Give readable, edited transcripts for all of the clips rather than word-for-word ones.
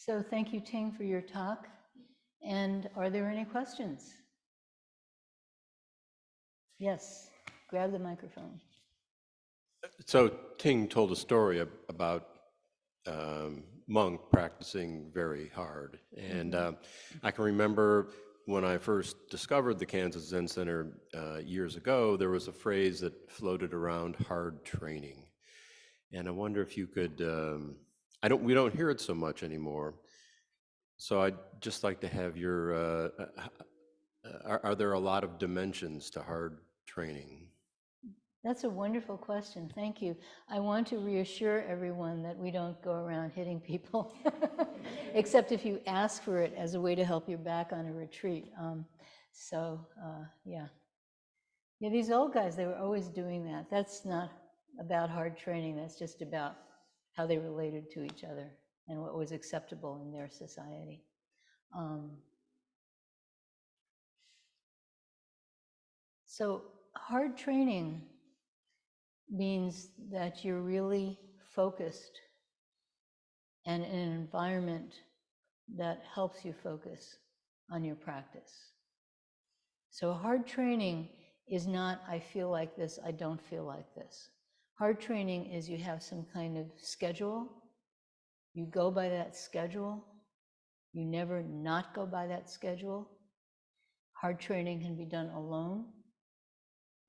So thank you, Ting, for your talk. And are there any questions? Yes, grab the microphone. So Ting told a story about monk practicing very hard. And I can remember when I first discovered the Kansas Zen Center years ago, there was a phrase that floated around, hard training. And I wonder if you could, we don't hear it so much anymore. So I'd just like to have your, are there a lot of dimensions to hard training? That's a wonderful question. Thank you. I want to reassure everyone that we don't go around hitting people, except if you ask for it as a way to help you back on a retreat. Yeah. Yeah, these old guys, they were always doing that. That's not about hard training. That's just about how they related to each other and what was acceptable in their society. So hard training means that you're really focused and in an environment that helps you focus on your practice. So hard training is not, I feel like this, I don't feel like this. Hard training is you have some kind of schedule, you go by that schedule, you never not go by that schedule. Hard training can be done alone,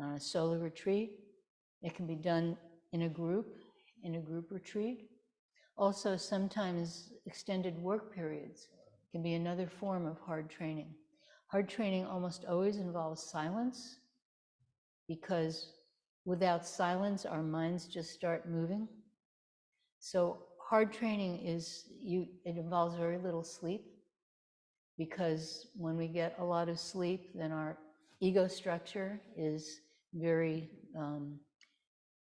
on a solo retreat. It can be done in a group retreat. Also, sometimes extended work periods can be another form of hard training. Hard training almost always involves silence, because without silence, our minds just start moving. So hard training it involves very little sleep, because when we get a lot of sleep, then our ego structure is very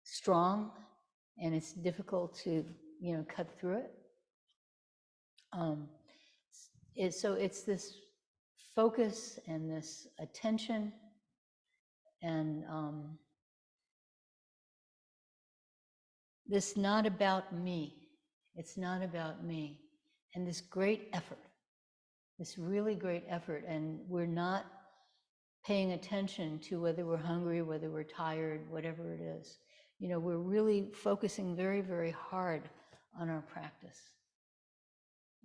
strong, and it's difficult to, cut through it. So it's this focus and this attention and this not about me. It's not about me. And this great effort, this really great effort, and we're not paying attention to whether we're hungry, whether we're tired, whatever it is. We're really focusing very, very hard on our practice.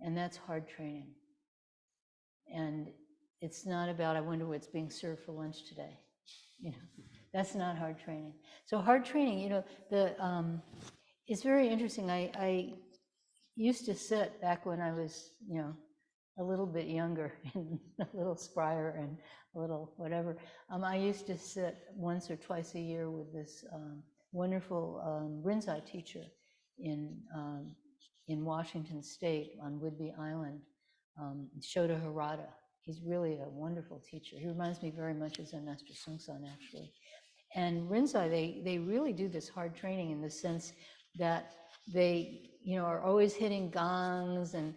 And that's hard training. And it's not about, I wonder what's being served for lunch today. That's not hard training. So hard training, it's very interesting. I used to sit back when I was, a little bit younger and a little sprier and a little whatever. I used to sit once or twice a year with this wonderful Rinzai teacher in Washington State on Whidbey Island, Shoda Harada. He's really a wonderful teacher. He reminds me very much of Zen Master Sungsan, actually. And Rinzai, they really do this hard training in the sense that they, are always hitting gongs and,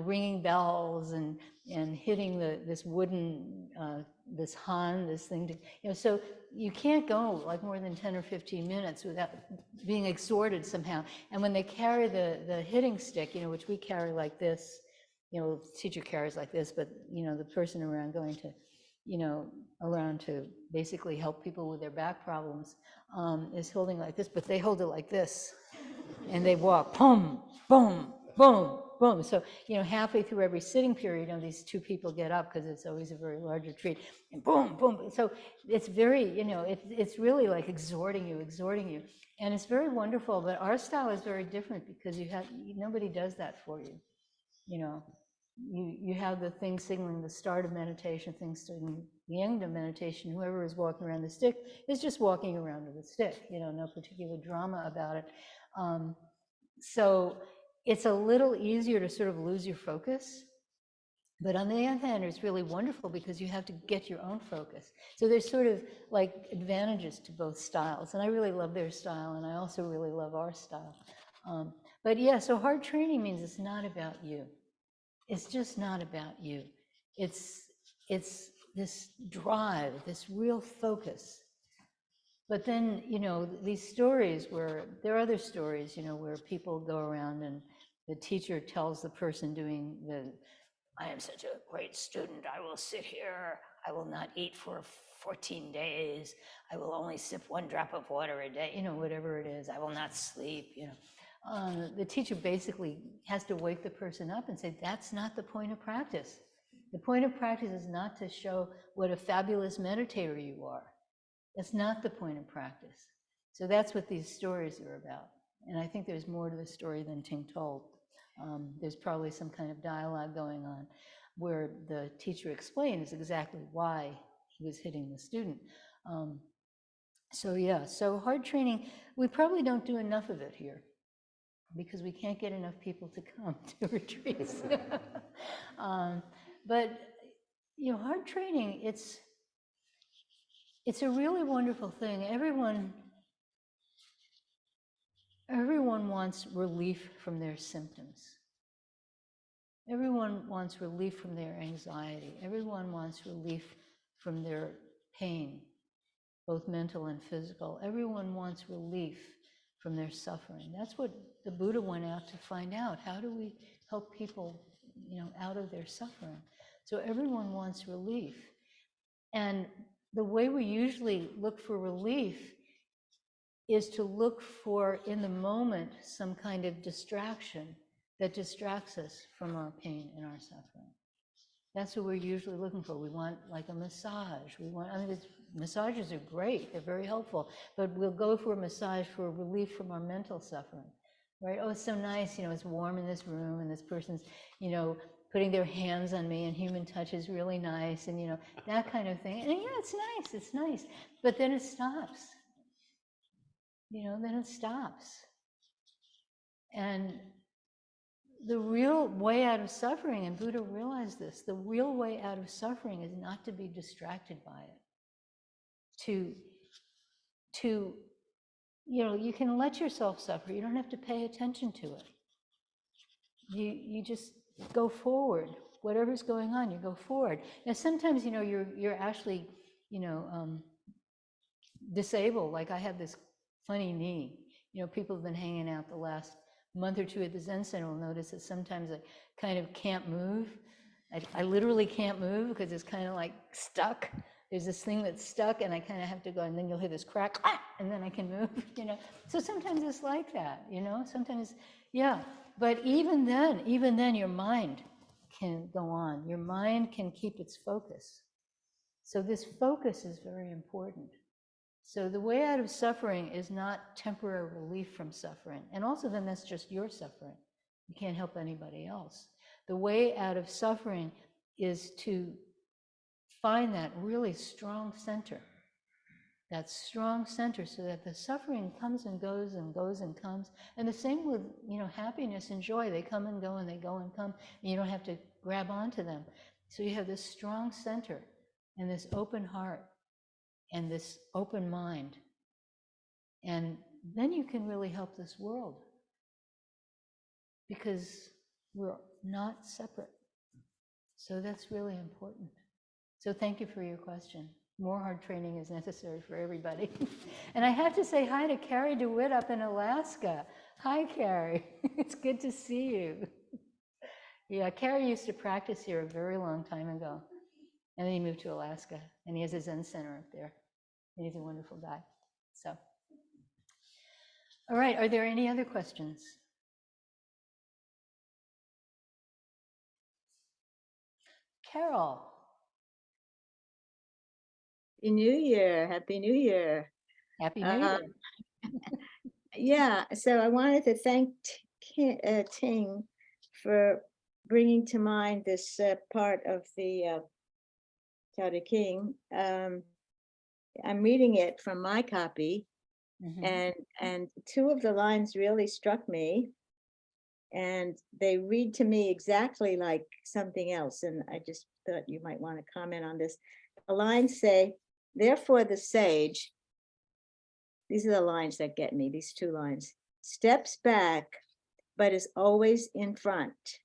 ringing bells and hitting this wooden, this han, this thing to, so you can't go like more than 10 or 15 minutes without being exhorted somehow. And when they carry the hitting stick, which we carry like this, the teacher carries like this, but, the person around going to, around to basically help people with their back problems, is holding like this, but they hold it like this. And they walk, boom, boom, boom, boom. So, halfway through every sitting period, these two people get up, because it's always a very large retreat, and boom, boom. So it's very, it's really like exhorting you. And it's very wonderful, but our style is very different, because nobody does that for you. You have the thing signaling the start of meditation, things signaling the end of meditation. Whoever is walking around the stick is just walking around with the stick, no particular drama about it. So it's a little easier to sort of lose your focus. But on the other hand, it's really wonderful, because you have to get your own focus. So there's sort of like advantages to both styles. And I really love their style, and I also really love our style. But yeah, so hard training means it's not about you. It's just not about you. It's this drive, this real focus. But then, these stories there are other stories, where people go around and, the teacher tells the person doing I am such a great student, I will sit here, I will not eat for 14 days, I will only sip 1 drop of water a day, whatever it is, I will not sleep, the teacher basically has to wake the person up and say, that's not the point of practice. The point of practice is not to show what a fabulous meditator you are. That's not the point of practice. So that's what these stories are about. And I think there's more to the story than Ting told. There's probably some kind of dialogue going on where the teacher explains exactly why he was hitting the student. So hard training, we probably don't do enough of it here because we can't get enough people to come to retreats. But hard training, it's a really wonderful thing. Everyone wants relief from their symptoms. Everyone wants relief from their anxiety. Everyone wants relief from their pain, both mental and physical. Everyone wants relief from their suffering. That's what the Buddha went out to find out. How do we help people, out of their suffering? So everyone wants relief. And the way we usually look for relief is to look for, in the moment, some kind of distraction that distracts us from our pain and our suffering. That's what we're usually looking for. We want like a massage. Massages are great, they're very helpful, but we'll go for a massage for relief from our mental suffering, right? Oh, it's so nice, it's warm in this room and this person's, putting their hands on me and human touch is really nice and, that kind of thing. And yeah, it's nice, but then it stops. Then it stops. And the real way out of suffering, and Buddha realized this, the real way out of suffering is not to be distracted by it. You can let yourself suffer. You don't have to pay attention to it. You just go forward. Whatever's going on, you go forward. Now, sometimes, you're actually, disabled. Like I have this funny knee. People have been hanging out the last month or two at the Zen Center will notice that sometimes I kind of can't move. I literally can't move because it's kind of like stuck. There's this thing that's stuck and I kind of have to go, and then you'll hear this crack, and then I can move, So sometimes it's like that, sometimes, yeah. But even then your mind can go on. Your mind can keep its focus. So this focus is very important. So the way out of suffering is not temporary relief from suffering. And also then that's just your suffering. You can't help anybody else. The way out of suffering is to find that really strong center. That strong center so that the suffering comes and goes and goes and comes. And the same with, happiness and joy. They come and go and they go and come. And you don't have to grab onto them. So you have this strong center and this open heart and this open mind. And then you can really help this world because we're not separate. So that's really important. So thank you for your question. More hard training is necessary for everybody. And I have to say hi to Carrie DeWitt up in Alaska. Hi, Carrie. It's good to see you. Yeah, Carrie used to practice here a very long time ago. And then he moved to Alaska, and he has a Zen center up there. And he's a wonderful guy. So, all right, are there any other questions? Carol. Happy New Year. Happy New Year. Happy New Year. Yeah, so I wanted to thank Ting for bringing to mind this part of the Tao Te Ching. I'm reading it from my copy, and two of the lines really struck me, and they read to me exactly like something else, and I just thought you might want to comment on this. The lines say, "Therefore the sage," these are the lines that get me, these two lines, "steps back, but is always in front,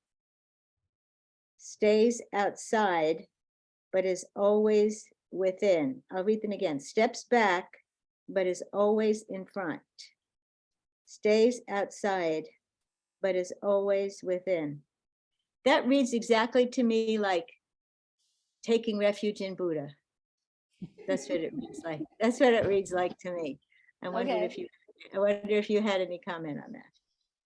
stays outside, but is always within." I'll read them again. "Steps back, but is always in front, stays outside, but is always within. That reads exactly to me like taking refuge in Buddha. That's what it reads like. That's what it reads like to me. I wondered I wonder if you had any comment on that.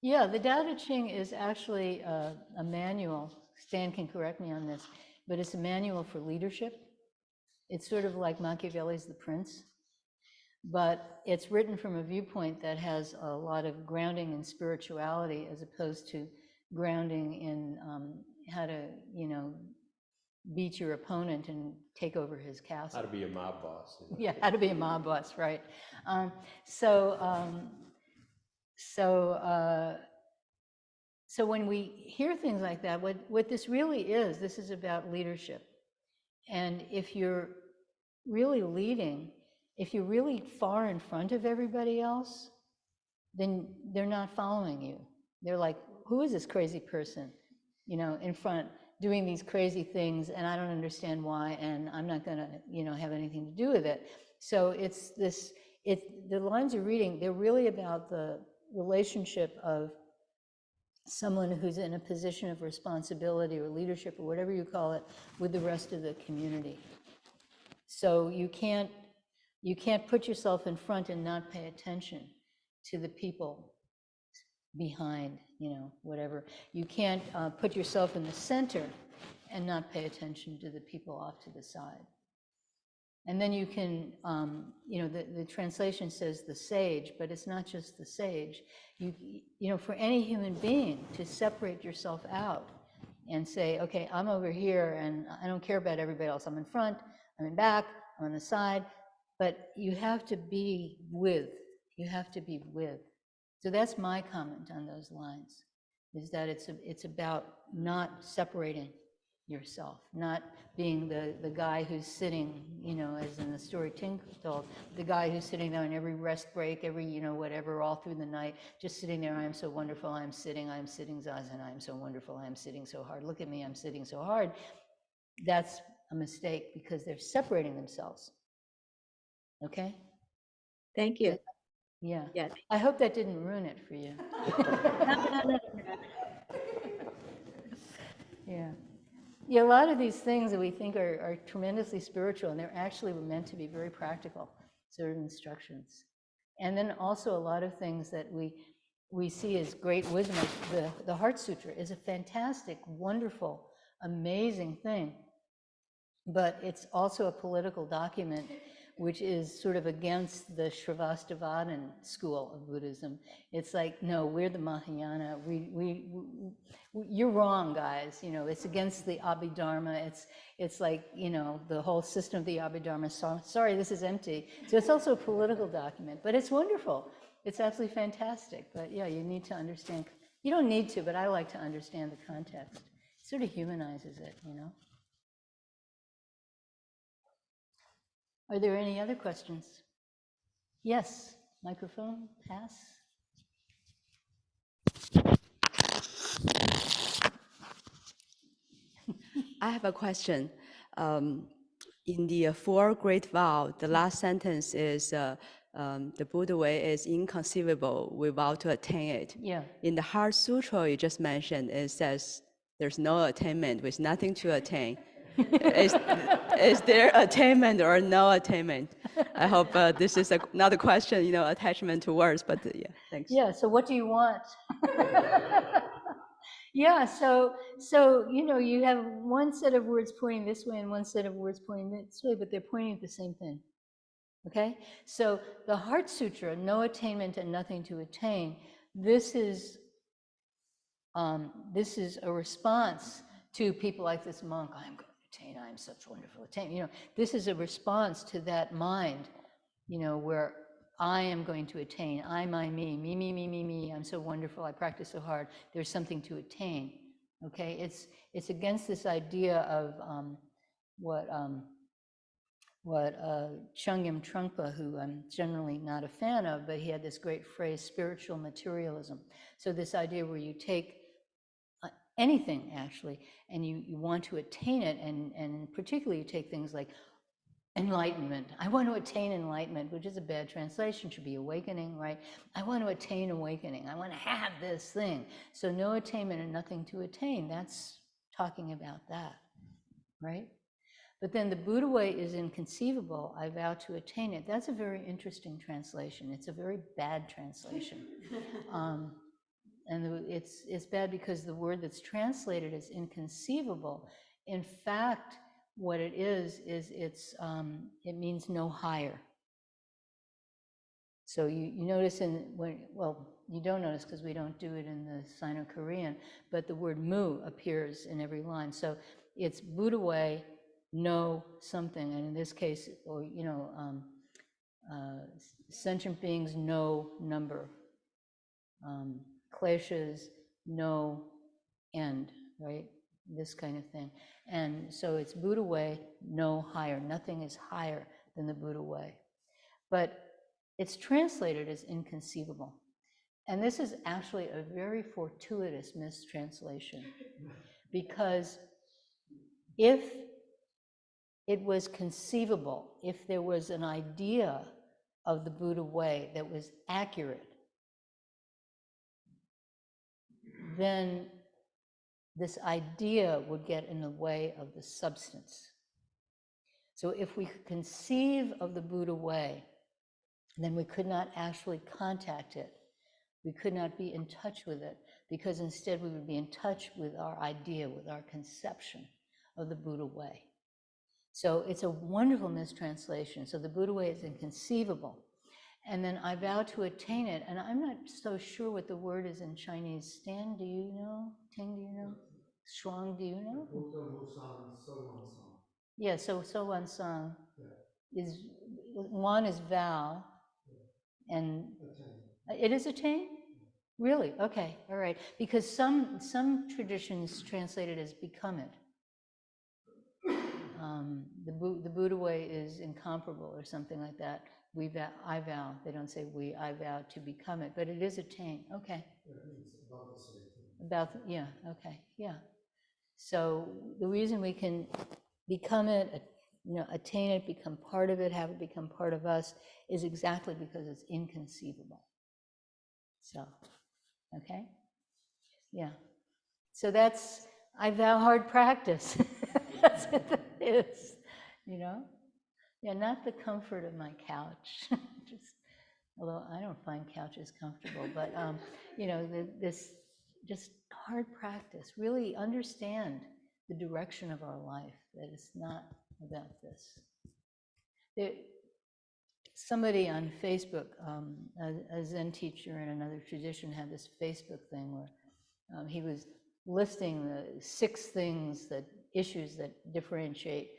Yeah, the Tao Te Ching is actually a manual. Stan can correct me on this, but it's a manual for leadership. It's sort of like Machiavelli's The Prince, but it's written from a viewpoint that has a lot of grounding in spirituality as opposed to grounding in how to, beat your opponent and take over his castle. How to be a mob boss. Yeah, how to be a mob boss, right? So when we hear things like that, what this really is, this is about leadership. And if you're really leading, if you're really far in front of everybody else, then they're not following you. They're like, who is this crazy person, in front doing these crazy things, and I don't understand why, and I'm not gonna, have anything to do with it. So the lines you're reading, they're really about the relationship of someone who's in a position of responsibility or leadership or whatever you call it with the rest of the community. So you can't put yourself in front and not pay attention to the people behind, whatever. You can't put yourself in the center and not pay attention to the people off to the side. And then you can, the translation says the sage, but it's not just the sage. For any human being to separate yourself out and say, okay, I'm over here and I don't care about everybody else. I'm in front, I'm in back, I'm on the side, but you have to be with. So that's my comment on those lines, is that it's about not separating yourself, not being the guy who's sitting, as in the story Ting told, the guy who's sitting there on every rest break, every, whatever, all through the night, just sitting there, I am so wonderful, I'm sitting zazen, I am so wonderful, I am sitting so hard, look at me, I'm sitting so hard. That's a mistake because they're separating themselves. Okay? Thank you. Yeah. Yeah. I hope that didn't ruin it for you. No. Yeah. Yeah, a lot of these things that we think are tremendously spiritual, and they're actually meant to be very practical sort of instructions. And then also a lot of things that we see as great wisdom. Like the Heart Sutra is a fantastic, wonderful, amazing thing, but it's also a political document which is sort of against the Shrivastavadan school of Buddhism. It's like, no, we're the Mahayana. You're wrong, guys. It's against the Abhidharma. It's like, the whole system of the Abhidharma. Sorry, this is empty. So it's also a political document, but it's wonderful. It's absolutely fantastic. But yeah, you need to understand. You don't need to, but I like to understand the context. It sort of humanizes it, Are there any other questions? Yes, microphone, pass. I have a question. In the Four Great Vow, the last sentence is, the Buddha way is inconceivable without to attain it. Yeah. In the Heart Sutra you just mentioned, it says there's no attainment with nothing to attain. Is there attainment or no attainment? I hope this is not a question, attachment to words, but yeah, thanks. Yeah, so what do you want? Yeah, so you have one set of words pointing this way and one set of words pointing this way, but they're pointing at the same thing. Okay? So the Heart Sutra, no attainment and nothing to attain, this is a response to people like this monk, I'm going to attain, I am such wonderful attain. This is a response to that mind, where I am going to attain, I, my, me, I'm so wonderful, I practice so hard, there's something to attain, okay? It's against this idea of what Chögyam Trungpa, who I'm generally not a fan of, but he had this great phrase, spiritual materialism. So this idea where you take anything actually, and you want to attain it, and particularly you take things like enlightenment. I want to attain enlightenment, which is a bad translation, should be awakening, right? I want to attain awakening. I want to have this thing. So no attainment and nothing to attain. That's talking about that, right? But then the Buddha way is inconceivable. I vow to attain it. That's a very interesting translation. It's a very bad translation. And it's bad because the word that's translated is inconceivable. In fact, what it is it means no higher. So you notice well, you don't notice because we don't do it in the Sino-Korean, but the word mu appears in every line. So it's Buddha way, no something, and in this case, or sentient beings, no number. Kleshas, no end, right? This kind of thing. And so it's Buddha way, no higher. Nothing is higher than the Buddha way. But it's translated as inconceivable. And this is actually a very fortuitous mistranslation, because if it was conceivable, if there was an idea of the Buddha way that was accurate, then this idea would get in the way of the substance. So if we could conceive of the Buddha way, then we could not actually contact it. We could not be in touch with it, because instead we would be in touch with our idea, with our conception of the Buddha way. So it's a wonderful mistranslation. So the Buddha way is inconceivable. And then I vow to attain it. And I'm not so sure what the word is in Chinese. Stan, do you know? Ting, do you know? Shuang, do you know? Yeah, so wan song is, one is vow, and it is attain? Really? Okay, all right. Because some traditions translate it as become it. The Buddha way is incomparable or something like that. We vow, I vow. They don't say we, I vow to become it, but it is attain. Okay. It's about the same thing. About, yeah, okay, yeah. So the reason we can become it, attain it, become part of it, have it become part of us, is exactly because it's inconceivable. So, okay? Yeah. So that's, I vow hard practice. That's what that is, Yeah, not the comfort of my couch. Although I don't find couches comfortable, but, this just hard practice, really understand the direction of our life, that it's not about this. Somebody on Facebook, a Zen teacher in another tradition, had this Facebook thing where he was listing the 6 issues that differentiate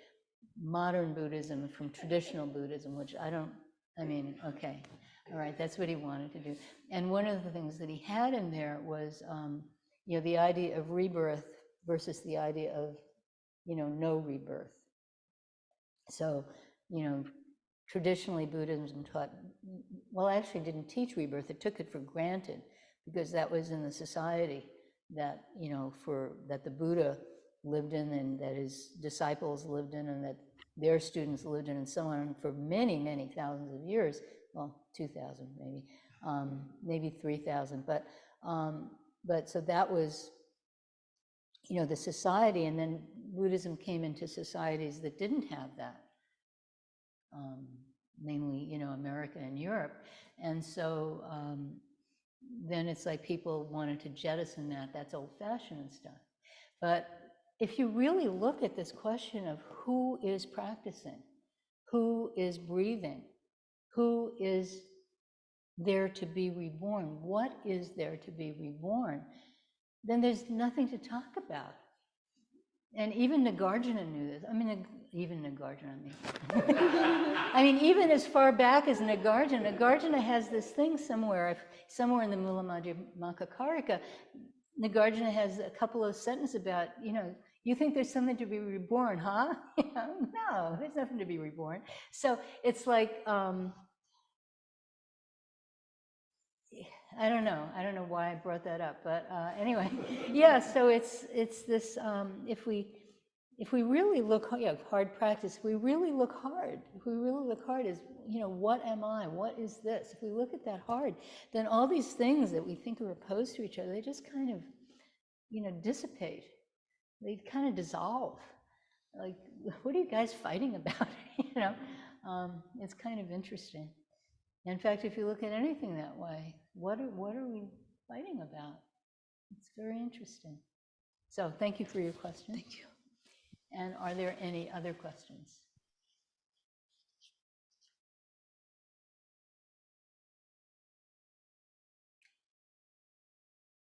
modern Buddhism from traditional Buddhism, which okay, all right, that's what he wanted to do. And one of the things that he had in there was, the idea of rebirth versus the idea of, no rebirth. So, traditionally Buddhism taught, well, actually didn't teach rebirth, it took it for granted, because that was in the society that, that the Buddha lived in, and that his disciples lived in, and that their students lived in, and so on, for many, many thousands of years. Well, 2,000 maybe, maybe 3,000, but so that was, the society, and then Buddhism came into societies that didn't have that, namely, America and Europe, and so then it's like people wanted to jettison that. That's old-fashioned and stuff. But if you really look at this question of who is practicing, who is breathing, who is there to be reborn, what is there to be reborn, then there's nothing to talk about. And even Nagarjuna knew this. Even Nagarjuna, even as far back as Nagarjuna has this thing somewhere in the Mula Madhyamaka. Nagarjuna has a couple of sentences about, you think there's something to be reborn, huh? No, there's nothing to be reborn. So it's like, I don't know why I brought that up, but anyway, yeah. So it's this. if we really look, yeah, hard practice, we really look hard. If we really look hard is, what am I? What is this? If we look at that hard, then all these things that we think are opposed to each other, they just kind of, dissipate. They kind of dissolve. Like, what are you guys fighting about? It's kind of interesting. In fact, if you look at anything that way, what are we fighting about? It's very interesting. So thank you for your question. Thank you. And are there any other questions?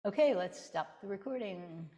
Okay, let's stop the recording.